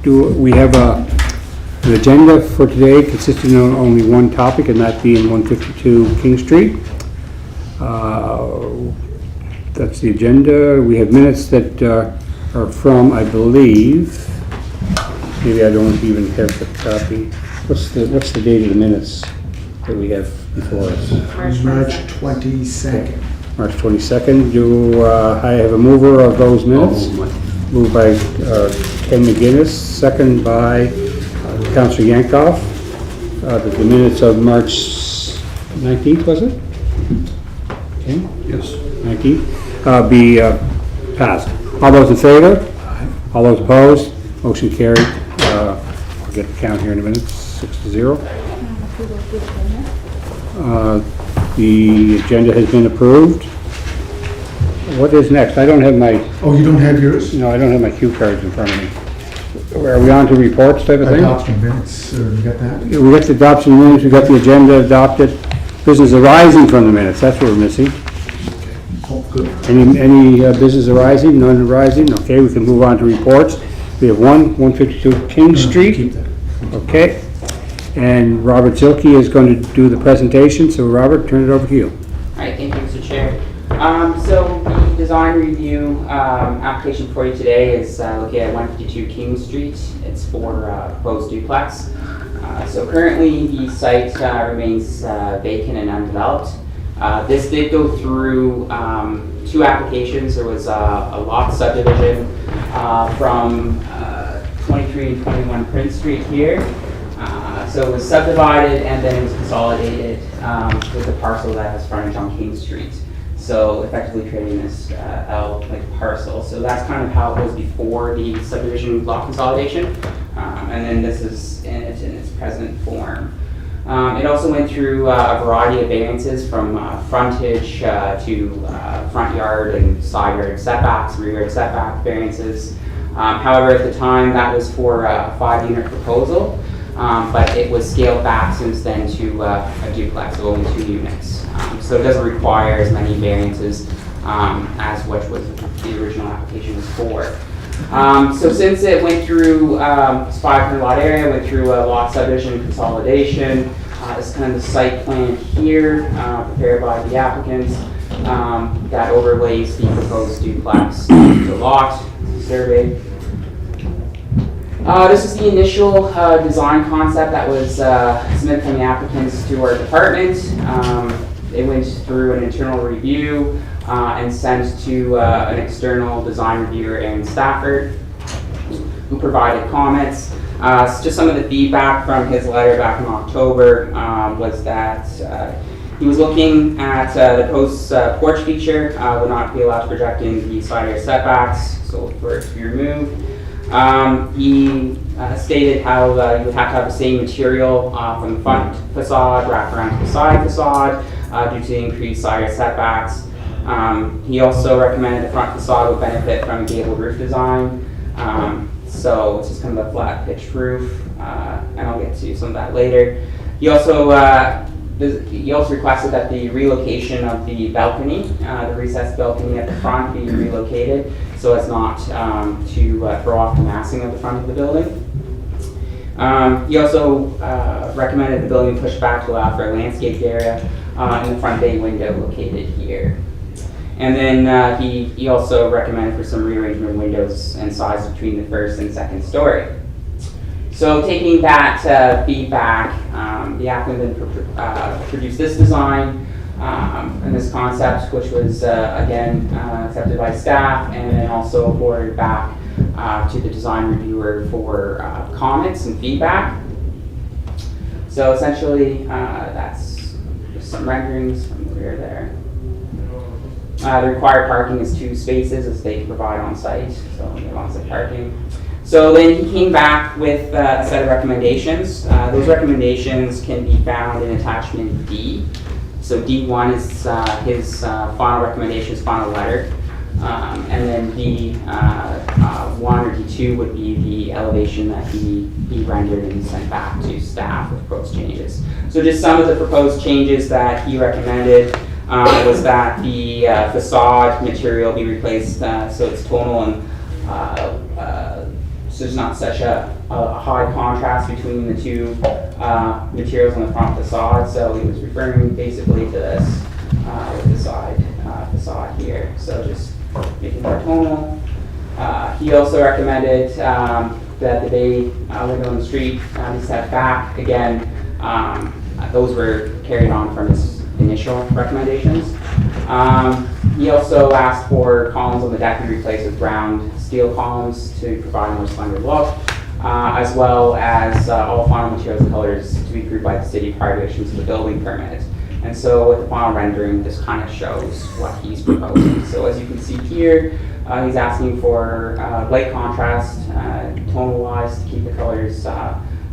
We have an agenda for today consisting of only one topic, and that being 152 King Street. That's the agenda. We have minutes that are from, I believe, maybe I don't even have the copy. What's the date of the minutes that we have before us? March 22nd. March 22nd. Do I have a mover of those minutes? Moved by Ken McGinnis, second by Councillor Yankoff. The minutes of March 19th, was it? Okay. Yes. 19th. Be passed. All those in favor? Aye. All those opposed? Motion carried. I'll get the count here in a minute. 6-0. The agenda has been approved. What is next? I don't have my, Oh, you don't have yours? no, I don't have my cue cards in front of me. Are we on to reports type of thing? Adoption minutes, you got that? We got the adoption minutes, we got the agenda adopted. Business arising from the minutes, that's what we're missing. Oh, good. Any business arising, none arising? Okay, we can move on to reports. We have 152 King Street. Keep that. Okay. And Robert Zilke is going to do the presentation, so Robert, turn it over to you. All right, thank you, Mr. Chair. So the design review application for you today is looking at 152 King Street. It's for proposed duplex. So currently the site remains vacant and undeveloped. This did go through two applications. There was a lot subdivision from 23 and 21 Prince Street here. So it was subdivided and then it was consolidated with a parcel that has frontage on King Street. So effectively creating this L-like parcel. So that's kind of how it was before the subdivision lot consolidation. And then this is in its present form. It also went through a variety of variances from frontage to front yard and side yard setbacks, rear yard setback variances. However, at the time that was for a 5-unit proposal. But it was scaled back since then to a duplex of only 2 units. So it doesn't require as many variances as what was the original application was for. So since it went through 500 lot area, went through a lot subdivision consolidation, this is kind of the site plan here prepared by the applicants that overlays the proposed duplex to the lot survey. This is the initial design concept that was submitted from the applicants to our department. It went through an internal review and sent to an external design reviewer, Aaron Stafford, who provided comments. Just some of the feedback from his letter back in October was that he was looking at the post porch feature would not be allowed to project in the side yard setbacks, so for it to be removed. He stated how you would have to have the same material from the front facade wrapped around to the side facade due to the increased side yard setbacks. He also recommended the front facade would benefit from a gabled roof design. So it's just kind of a flat pitched roof, and I'll get to some of that later. He also requested that the relocation of the balcony, the recessed balcony at the front, be relocated so as not to throw off the massing of the front of the building. He also recommended the building pushed back to allow for a landscaped area in the front bay window located here. And then he also recommended for some rearrangement of windows and size between the first and second story. So taking that feedback, the applicant then produced this design and this concept, which was again accepted by staff and then also forwarded back to the design reviewer for comments and feedback. So essentially, that's just some renderings from the rear there. The required parking is 2 spaces as they provide on site, so we have on-site parking. So then he came back with a set of recommendations. Those recommendations can be found in attachment D. So D1 is his final recommendation, his final letter. And then D1 or D2 would be the elevation that he rendered and sent back to staff with proposed changes. So just some of the proposed changes that he recommended was that the facade material be replaced so it's tonal and so there's not such a high contrast between the two materials on the front facade. So he was referring basically to this with the side facade here. So just making more tonal. He also recommended that the bay window on the street be set back. Again, those were carried on from his initial recommendations. He also asked for columns on the deck to be replaced with round steel columns to provide a more slender look, as well as all final materials and colors to be approved by the city prior to issuance of the building permit. And so with the final rendering, this kind of shows what he's proposing. So as you can see here, he's asking for light contrast, tonal-wise, to keep the colors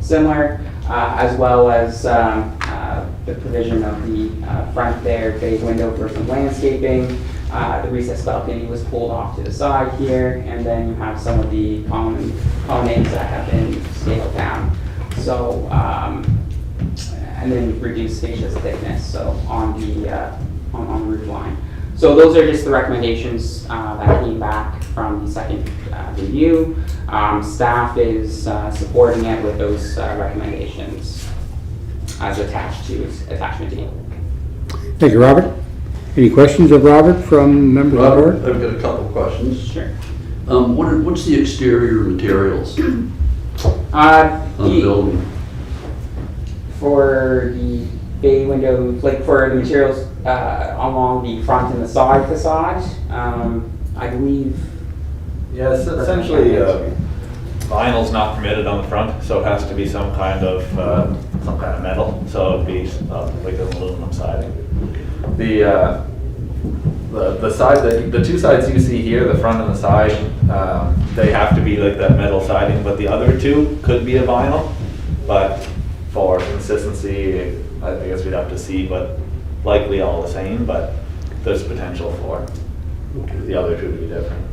similar, as well as the provision of the front there, bay window for some landscaping. The recessed balcony was pulled off to the side here, and then you have some of the colonnades that have been scaled down. So, and then reduced spacious thickness, so on the roof line. So those are just the recommendations that came back from the second review. Staff is supporting it with those recommendations as attached to attachment D. Thank you, Robert. Any questions of Robert from members of the Robert, board? I've got a couple of questions. Sure. What's the exterior materials on the building? For the bay window, like for the materials along the front and the side facade, I believe. Yes, essentially, vinyl's not permitted on the front, so it has to be some kind of metal. So it'd be like an aluminum siding. The side, the two sides you see here, the front and the side, they have to be like that metal siding. But the other two could be a vinyl. But for consistency, I guess we'd have to see. But likely all the same. But there's potential for the other two to be different.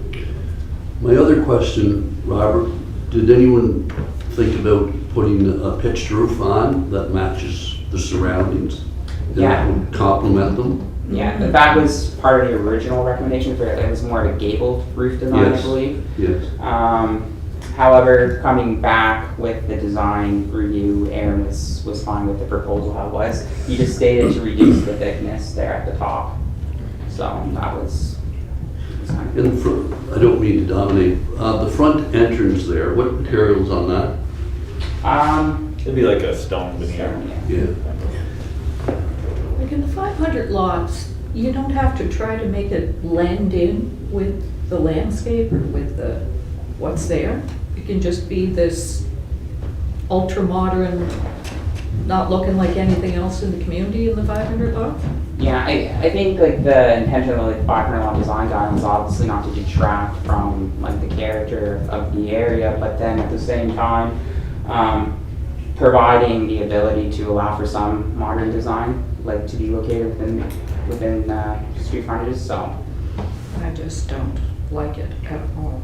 My other question, Robert, did anyone think about putting a pitched roof on that matches the surroundings? And Yeah. that would complement them? Yeah, that was part of the original recommendation. It was more of a gabled roof design, Yes. I believe. Yes. However, coming back with the design review, Aaron was fine with the proposal how it was. He just stated to reduce the thickness there at the top. So that was kind of In the front, I don't mean to dominate, the front entrance there, what material's on that? It'd be like a stone veneer. yeah. Yeah. Like in the 500 lots, you don't have to try to make it blend in with the landscape or with the, what's there. It can just be this ultra-modern, not looking like anything else in the community in the 500 lots. Yeah, I think like the intention of like 500 lot design guidelines, obviously not to detract from like the character of the area, but then at the same time, providing the ability to allow for some modern design, like to be located within street frontages. So I just don't like it at all.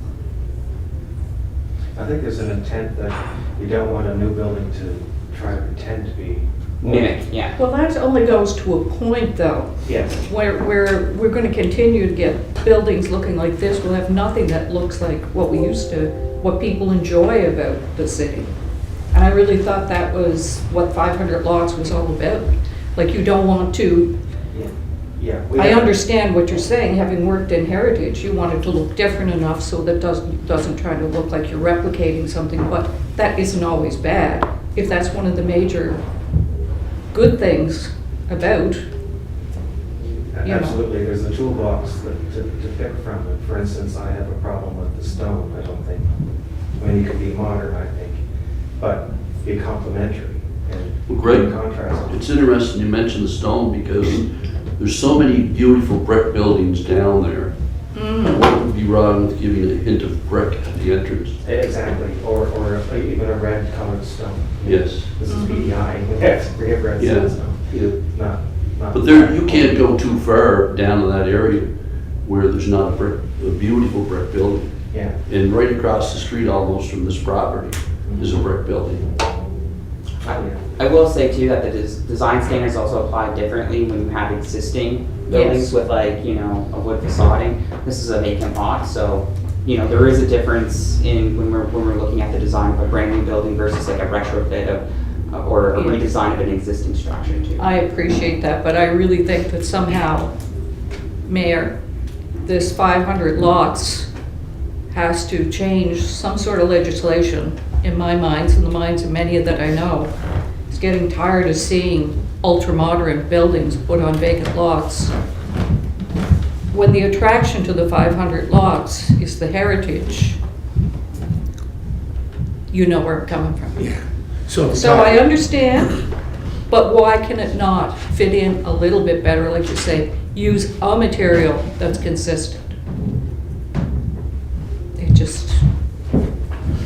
I think there's an intent that you don't want a new building to try to pretend to be. mimic, yeah. Well, that only goes to a point though, Yes. where we're going to continue to get buildings looking like this. We'll have nothing that looks like what we used to, what people enjoy about the city. And I really thought that was what 500 lots was all about. Like you don't want to, Yeah. I understand what you're saying, having worked in heritage, you want it to look different enough so that doesn't try to look like you're replicating something, but that isn't always bad. If that's one of the major good things about, you know. Absolutely, there's a toolbox to pick from. And for instance, I have a problem with the stone. I don't think, you could be modern, I think, but be complementary and Well, Greg, contrast. it's interesting you mentioned the stone because there's so many beautiful brick buildings down there. What would be wrong with giving a hint of brick at the entrance? Exactly, or even a red colored stone. Yes. This is BDI, we have red Yeah. sandstone, Yeah. not. But there, you can't go too far down to that area where there's not a beautiful brick building. Yeah. And right across the street almost from this property is a brick building. I will say too that the design standards also apply differently when you have existing buildings Yes. with like, a wood facading. This is a vacant lot, so you know, there is a difference in when we're looking at the design of a brand new building versus like a retrofit or a Yeah. redesign of an existing structure too. I appreciate that, but I really think that somehow, Mayor, this 500 lots has to change some sort of legislation in my minds and the minds of many that I know. It's getting tired of seeing ultra-modern buildings put on vacant lots. When the attraction to the 500 lots is the heritage, you know where I'm coming from. Yeah. So, So I understand, but why can it not fit in a little bit better, like you say, use a material that's consistent?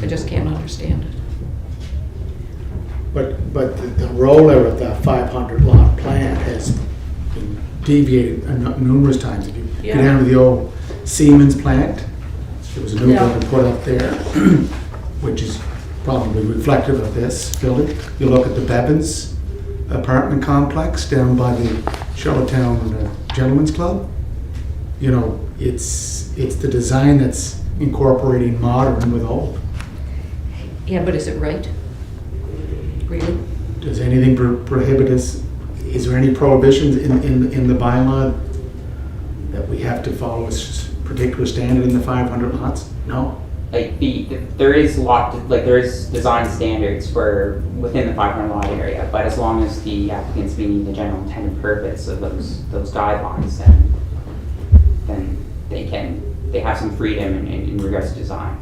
I just can't understand it. But the rollout of that 500 lot plan has been deviated numerous times. If you Yeah. go down to the old Siemens plant, there was a new Yeah. building put up there, which is probably reflective of this building. You look at the Bevins apartment complex down by the Charlottetown Gentlemen's Club. You know, it's the design that's incorporating modern with old. Yeah, but is it right? Really? Does anything prohibit us? Is there any prohibitions in the bylaw that we have to follow a particular standard in the 500 lots? No? Like there is design standards for within the 500 lot area, but as long as the applicant's meeting the general intended purpose of those guidelines, then they have some freedom in regards to design.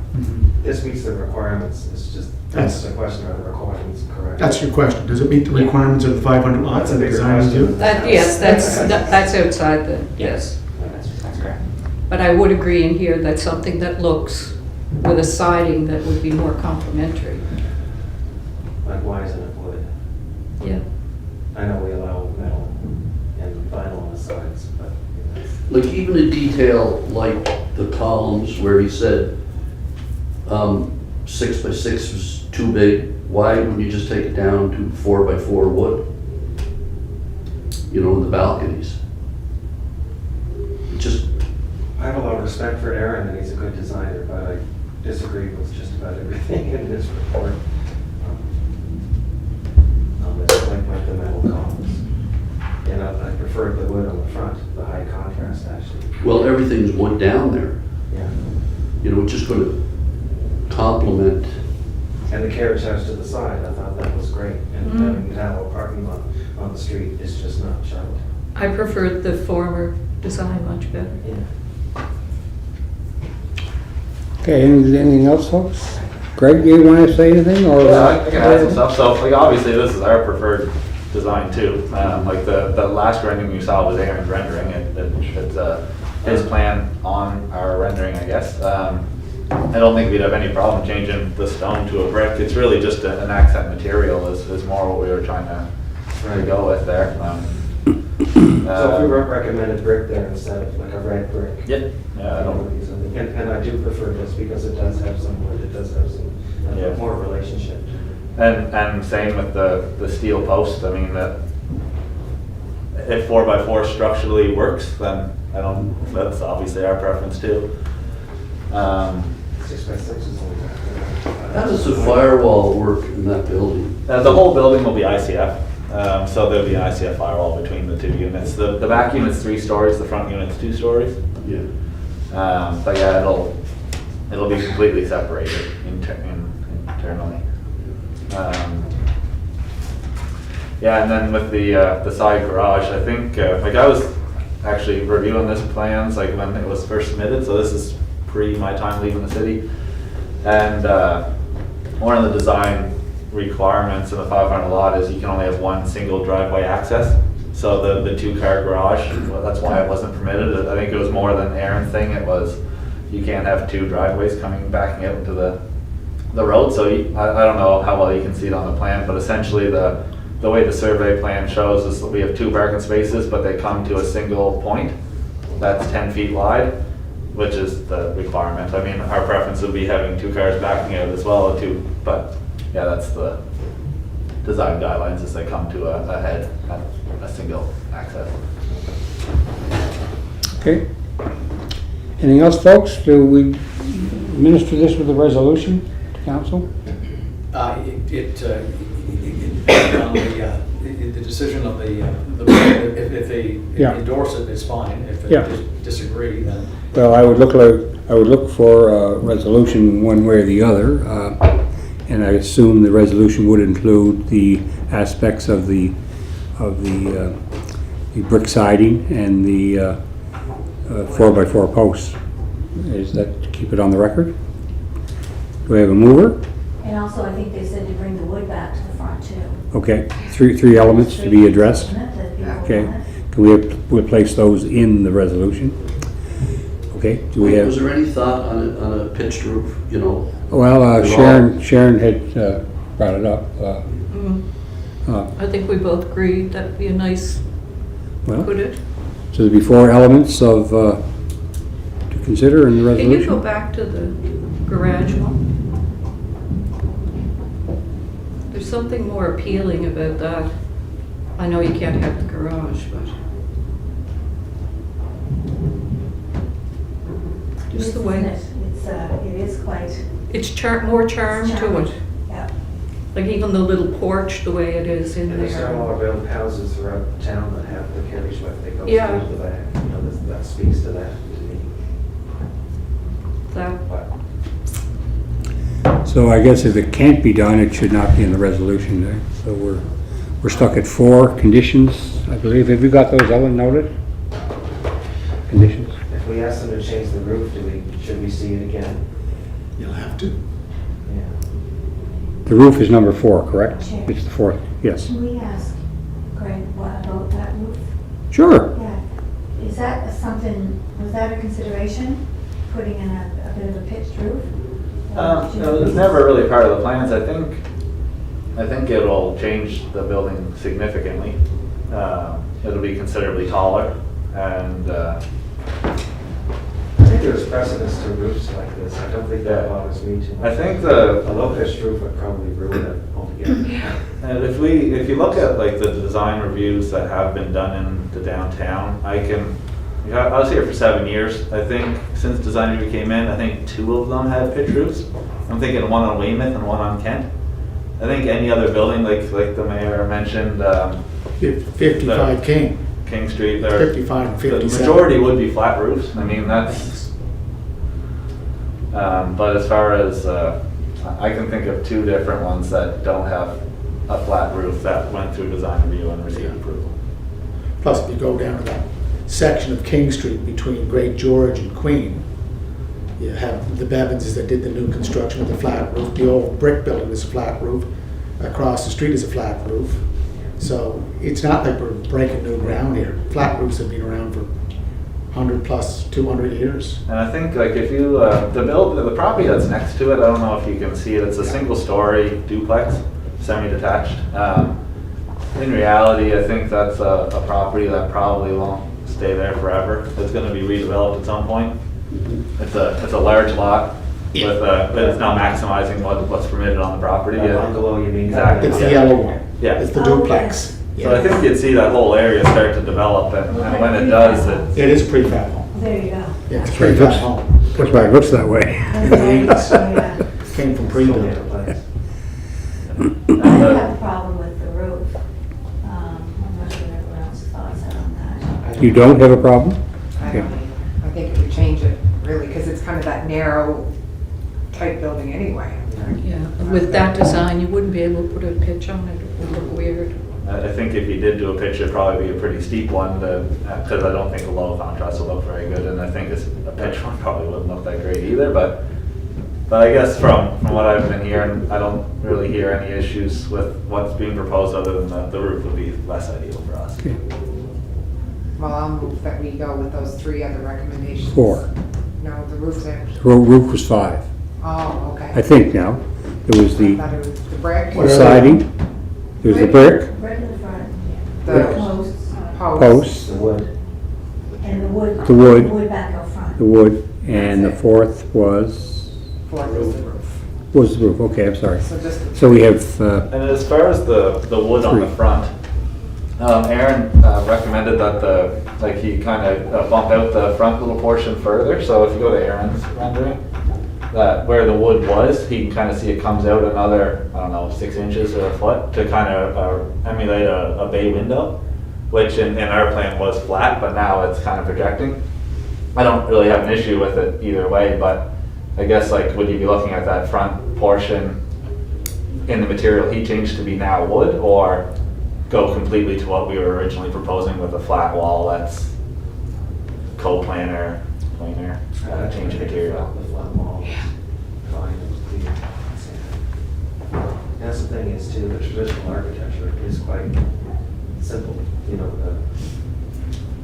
This meets the requirements, it's just, That's- that's the question, are the requirements correct? That's your question. Does it meet the requirements of the 500 lots That's a and the bigger design question. review? Yes, that's outside the, Yes, that's correct. but I would agree in here that something that looks with a siding that would be more complementary. Like, why isn't it wood? Yeah. I know we allow metal and vinyl on the sides, but you know, Like even a detail like the columns where he said 6 by 6 was too big, why wouldn't you just take it down to 4 by 4 wood? You know, in the balconies. Just, I have a lot of respect for Aaron, and he's a good designer, but I disagree with just about everything in this report. It's like the metal columns. And I preferred the wood on the front, the high contrast, actually. well, everything's wood down there. Yeah. You know, it's just gonna complement. And the carriage house to the side, I thought that was great. And having now a parking lot on the street is just not Charlotte. I preferred the former design much better. Yeah. Okay, anything else, folks? Greg, do you want to say anything, or? Yeah, I can add some stuff. So, like, obviously, this is our preferred design too. Like the last rendering you saw was Aaron's rendering. It's his plan on our rendering, I guess. I don't think we'd have any problem changing the stone to a brick. It's really just an accent material is more what we were trying to go with there. So if we recommended brick there instead of like a red brick. Yep. Yeah, I don't. And I do prefer this because it does have some wood, it does have some Yeah. more relationship. And same with the steel post. I mean, that if 4 by 4 structurally works, then that's obviously our preference too. 6 by 6 is only that. How does the firewall work in that building? The whole building will be ICF. So there'll be an ICF firewall between the two units. The back unit's 3 stories, the front unit's 2 stories. Yeah. But yeah, it'll be completely separated internally. Yeah, and then with the side garage, I think like I was actually reviewing this plans like when it was first submitted. So this is pre my time leaving the city, and one of the design requirements in the 500 lot is you can only have one single driveway access. So the 2-car garage, well, that's why it wasn't permitted. I think it was more than Aaron's thing. It was you can't have 2 driveways backing out into the road. So I don't know how well you can see it on the plan, but essentially the way the survey plan shows is that we have 2 parking spaces, but they come to a single point that's 10 feet wide, which is the requirement. I mean, our preference would be having 2 cars backing out as well, but yeah, that's the design guidelines as they come to a head at a single access. Okay. Anything else, folks? Do we administer this with a resolution to council? The decision of the board, if they Yeah. endorse it, it's fine. If Yeah. they disagree, then Well, I would look for a resolution one way or the other, and I assume the resolution would include the aspects of the brick siding and the 4x4 posts. Is that to keep it on the record? Do we have a mover? And also, I think they said to bring the wood back to the front too. Okay, three elements to be addressed. Okay, can we replace those in the resolution? Okay, do we Was have, there any thought on a pitched roof, you know? well, Sharon had brought it up. I think we both agreed that'd be a nice, Well, could it? so there'd be 4 elements of, to consider in the Can you go resolution? back to the garage one? There's something more appealing about that. I know you can't have the garage, but just the way, It is quite, it's more charm to it. yeah. Like even the little porch, the way it is in And there's not a lot there. of old houses throughout town that have the carriageway, they go Yeah. through the back, you know, that speaks to that to me. That, But So I guess if it can't be done, it should not be in the resolution there. So we're stuck at 4 conditions, I believe. Have you got those, Ellen, noted? Conditions? if we ask them to change the roof, should we see it again? You'll have to. Yeah. The roof is number 4, correct? Sure. It's the 4th, yes. Can we ask Greg what about that roof? Sure. Yeah. Is that was that a consideration, putting in a bit of a pitched roof? It was never really part of the plans. I think it'll change the building significantly. It'll be considerably taller, and I think there's precedence to roofs like this, I don't think that Yeah. bothers me too much. I think A low-pitched roof would probably ruin it altogether. and if you look at like the design reviews that have been done in the downtown, I was here for 7 years. I think since design review came in, I think 2 of them had pitch roofs. I'm thinking one on Weymouth and one on Kent. I think any other building, like the mayor mentioned, 55 King, King Street, 55 and the 57. majority would be flat roofs. I mean, that's, but as far as, I can think of 2 different ones that don't have a flat roof that went through design review and received approval. Plus, if you go down to that section of King Street between Great George and Queen, you have the Bevins that did the new construction with the flat roof. The old brick building is a flat roof. Across the street is a flat roof. So it's not like we're breaking new ground here. Flat roofs have been around for 100 plus 200 years. And I think like if you, the property that's next to it, I don't know if you can see it, it's a single story duplex, semi-detached. In reality, I think that's a property that probably won't stay there forever. It's gonna be redeveloped at some point. It's a large lot with, but it's not maximizing what's permitted on the property. That bungalow, you mean? Exactly. It's the yellow one. Yeah. It's the Oh, duplex. So I think you'd see that whole area start to develop, and when it does, It is prefab home. There you go. Yeah, it's a Right, prefab looks- home. That's why it looks that way. Yeah. Came from Still pre-built. have a place. I have a problem with the roof. I'm not sure what everyone else's thoughts are on that. You don't have a problem? I Okay. don't either. I think it would change it, really, because it's kind of that narrow type building anyway. yeah, with that design, you wouldn't be able to put a pitch on it. It would look weird. I think if you did do a pitch, it'd probably be a pretty steep one, because I don't think a low contrast will look very good, and I think a pitch one probably wouldn't look that great either, but I guess from what I've been hearing, I don't really hear any issues with what's being proposed, other than the roof would be less ideal for us. Okay. Well, I'll move that we go with those 3 other recommendations. 4. No, the roof's there. The roof was 5, Oh, okay. I think now. There was I the thought it was the brick, the siding, there was the brick, Right in the front, the posts, posts, The wood. and the wood. The wood. Wood back out front. the wood, and the 4th was floor was the roof. the roof. Okay, I'm sorry. So just the So we have, And as far as the wood on the 3. front, Aaron recommended that he kind of bump out the front little portion further, so if you go to Aaron's rendering, that where the wood was, he can kind of see it comes out another, I don't know, 6 inches or a foot to kind of emulate a bay window, which in our plan was flat, but now it's kind of projecting. I don't really have an issue with it either way, but I guess like, would you be looking at that front portion in the material he changed to be now wood, or go completely to what we were originally proposing with a flat wall that's co-planar, planar, change of material? The flat wall was fine, it was clear. That's the thing is too, the traditional architecture is quite simple, you know,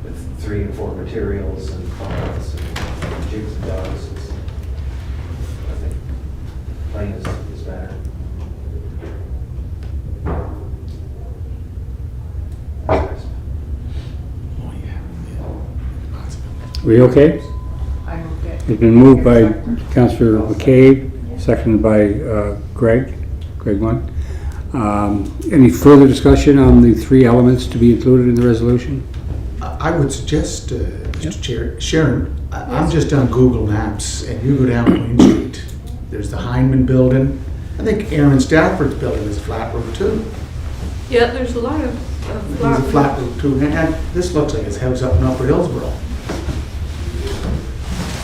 with 3 and 4 materials and fonts and jigs and dogs. I think plain is better. We okay? I'm okay. It's been moved by Councillor McCabe, seconded by Greg Munn. Any further discussion on the 3 elements to be included in the resolution? I would suggest, Mr. Chair, Sharon, I'm just on Google Maps, and you go down Queen Street. There's the Heineman Building. I think Aaron Stafford's building is a flat roof too. Yeah, there's a lot of There's a flat roof too, and this looks like his house up in Upper Hillsborough.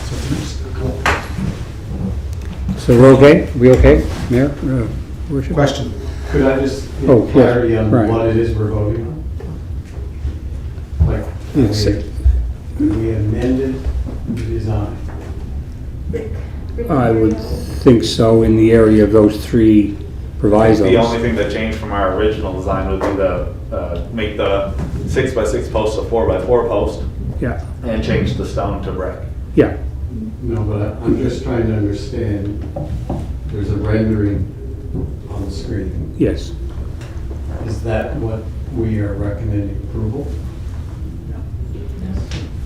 So it's nice. So we're okay? We okay, Mayor? Worship? Question. Could I just Oh, get clarity yeah, on right. what it is we're voting on? Like, Let's see. we amended the design. I would think so, in the area of those 3 provisos. The only thing that changed from our original design would be the, make the 6x6 post a 4x4 post Yeah, and change the stone to brick. yeah. No, but I'm just trying to understand, there's a rendering on the screen. Yes. Is that what we are recommending approval?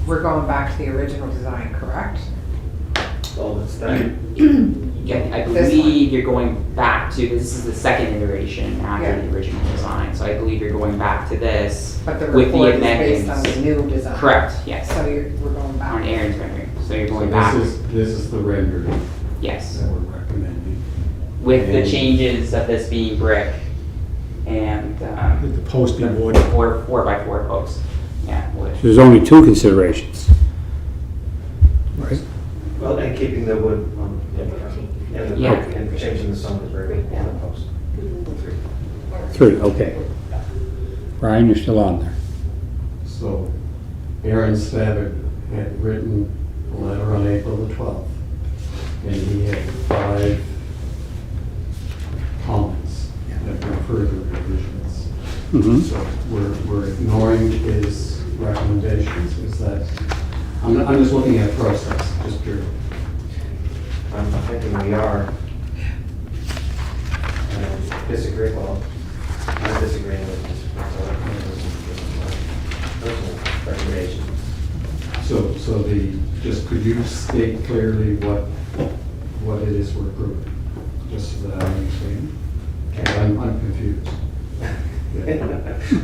We're going back to the original design, correct? Well, it's that. Yeah, I This believe you're going back to, this is the second iteration after Yeah. the original design, so I believe you're going back to this But the with the report is based on the amendments. new design. Correct, yes, So we're going back. on Aaron's rendering, so you're So going back, this is the rendering yes, that we're recommending. with the And- changes of this being brick and, With the post being wood. 4x4 post, yeah, wood. There's only 2 considerations. Right? Well, and keeping the wood on, and the, Yeah. and changing the stone to brick on the post. 3, okay. Brian, you're still on there. So Aaron Stafford had written a letter on April the 12th, and he had 5 comments that were further revisions. Mhm. So we're ignoring his recommendations, is that, I'm just looking at process, just purely. I'm thinking we are. Disagree, well, I'm disagreeing with this personal recommendation. So just could you state clearly what it is we're approving? Just so that I understand. I'm confused.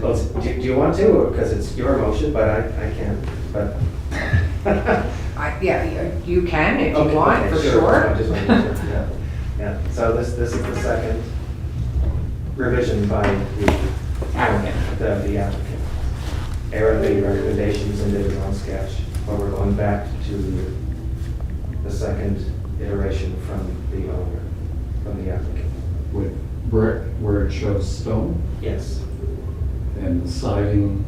Well, do you want to, or, because it's your motion, but I can't, but. Yeah, you can if you Okay, want, okay, for I sure. just wanted to- yeah. So this is the second revision by the Applicant. the applicant. Aaron made recommendations and did his own sketch, but we're going back to the second iteration from the owner, from the applicant. With brick where it shows stone, Yes. and the siding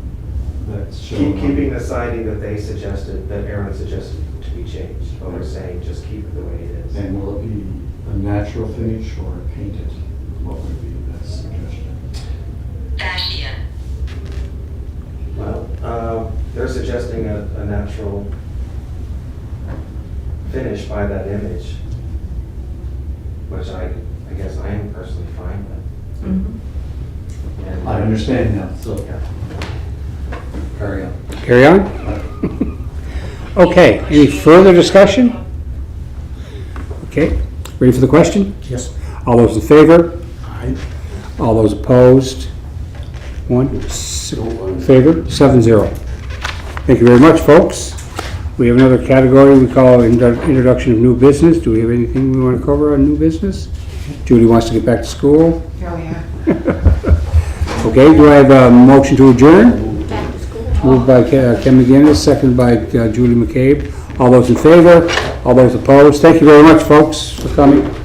that's shown. Keeping the siding that they suggested, that Aaron suggested to be changed, but we're saying just keep it the way it is. And will it be a natural finish or painted? What would be the suggestion? Well, they're suggesting a natural finish by that image, which I guess I am personally fine with. Mhm. And- I understand now, so Yeah. carry on. Carry on? Okay, any further discussion? Okay, ready for the question? Yes. All those in favor? Aye. All those opposed? 1, in favor, 7-0. Thank you very much, folks. We have another category we call introduction of new business. Do we have anything we want to cover on new business? Judy wants to get back to school. Oh, yeah. Okay, do I have a motion to adjourn? Back to school. Moved by Ken McGinnis, seconded by Julie McCabe. All those in favor? All those opposed? Thank you very much, folks, for coming.